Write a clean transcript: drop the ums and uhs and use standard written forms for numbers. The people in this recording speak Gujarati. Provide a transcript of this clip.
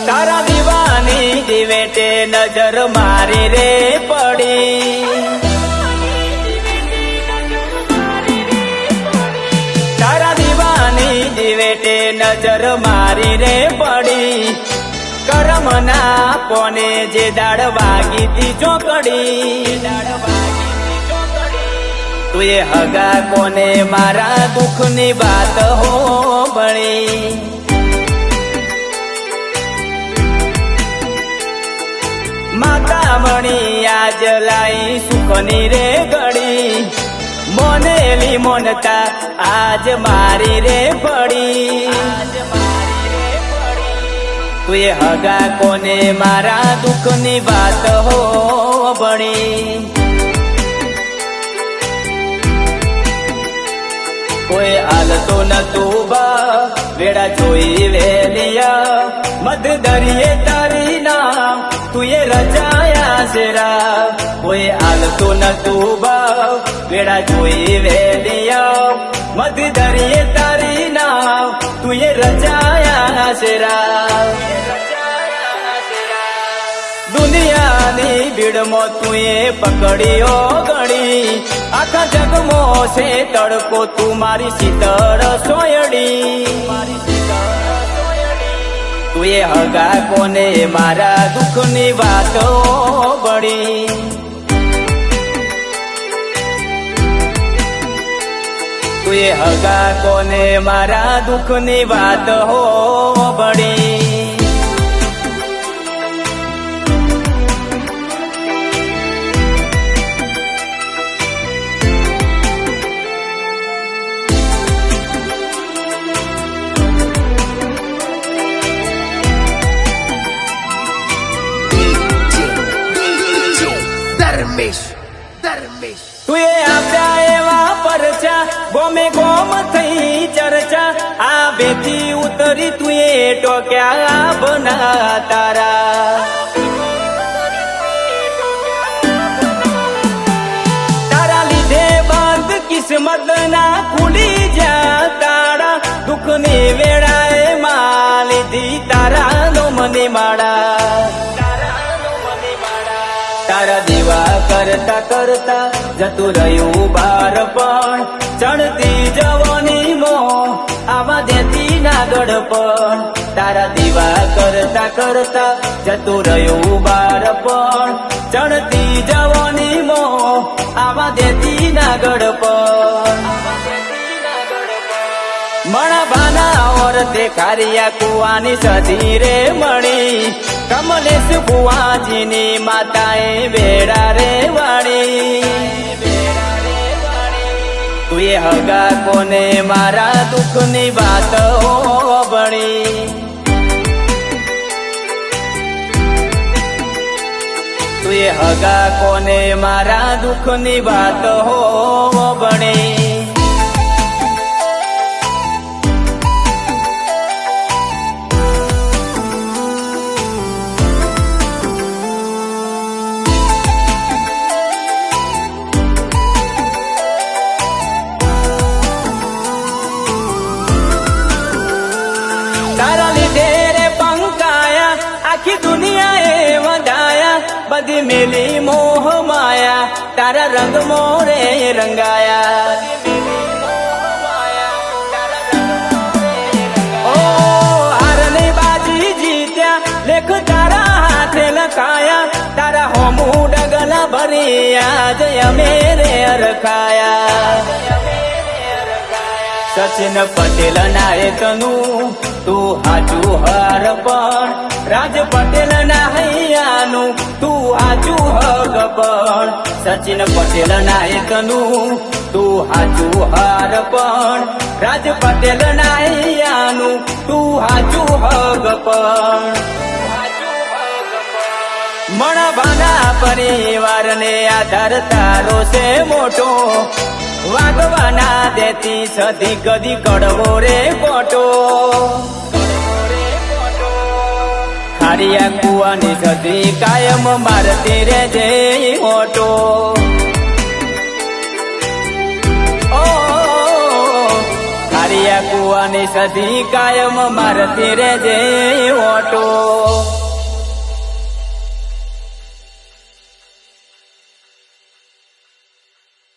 તારા દીવાની દિવેટે નજર મારી રે પડી, તારા દીવાની દિવેટે નજર મારી રે પડી, કરમના કોને જે દાડ વાગી તી ચોકડી, તું એ હગા કોને મારા દુઃખની વાત હો ભણી, માતા મણી આજ લાઈ સુખની રે ઘડી, મોનેલી મોનતા આજ મારી રે પડી, તું એ હગા કોને મારા દુઃખની વાત હો ભણી, કોઈ હાલતો નતું બા વેડા જોઈ વેલિયા, મધ દરિયે તારી નામ તું એ રચાયા શેરા, કોઈ હાલતો નતું બા વેડા જોઈ વેલિયા, મધ દરિયે તારી નામ તું એ રચાયા શેરા, દુનિયાની ભીડમાં તું એ પકડ્યો ગણી, આખા જગમાં છે તડકો તું મારી શીતળ સોયડી, તું એ હગા કોને મારા દુઃખની વાતો બળી, તું એ હગા કોને મારા દુઃખની વાત હો બળી, તું એ આપ્યા એવા પરચા ગોમે ગોમ થઈ ચર્ચા, આ બેથી ઉતરી તું એ ટોક્યા બના તારા, તારા લીધે બંધ કિસ્મત ના ખુલી જા તાળા, દુઃખની વેળાએ માં લીધી તારા નો મને માળા, તારા દીવા કરતા કરતા જતું રહ્યું બાર પણ, ચણતી જવાની મો આવા દેતી ના ગડપણ, તારા દીવા કરતા કરતા જતું રહ્યું બાર પણ, ચણતી જવાની મો આવા દેતી ના ગડપણ, મણા ભાના ઓરતે ખારિયા કુવાની સધી રે મણી, કમલેશ બુવાજીની માતાએ વેડા રે વાળી, તું એ હગા કોને મારા દુઃખની વાત હો ભણી, તું એ હગા કોને મારા દુઃખની વાત હો ભણી, તારા લીધે રે પંકાયા આખી દુનિયાએ વધાયા, બધી મેલી મોહ માયા તારા રંગ મોરે રંગાયા, ઓ હારની બાજી જીત્યા લેખ તારા હાથે લખાયા, તારા હોમું ડગલા ભર્યા જય અમે રે રખાયા, સચિન પટેલ નાયકનું તું હાચું હાર પણ, રાજ પટેલ ના હૈયાનું તું હાચું હગ પણ, સચિન પટેલ નાયકનું તું હાચું હાર પણ, રાજ પટેલ ના હૈયાનું તું હાચું હગ પણ, મણભાના પરિવારને આધાર તારો છે મોટો, વાગવાના દેતી સધી કદી કડવો રે કોટો, ખારિયા કુવાની સધી કાયમ મારતી રે જે ઓટો, ઓ ખારિયા કુવા આવવાની સધી કાયમ મારતી રેજે ઓટો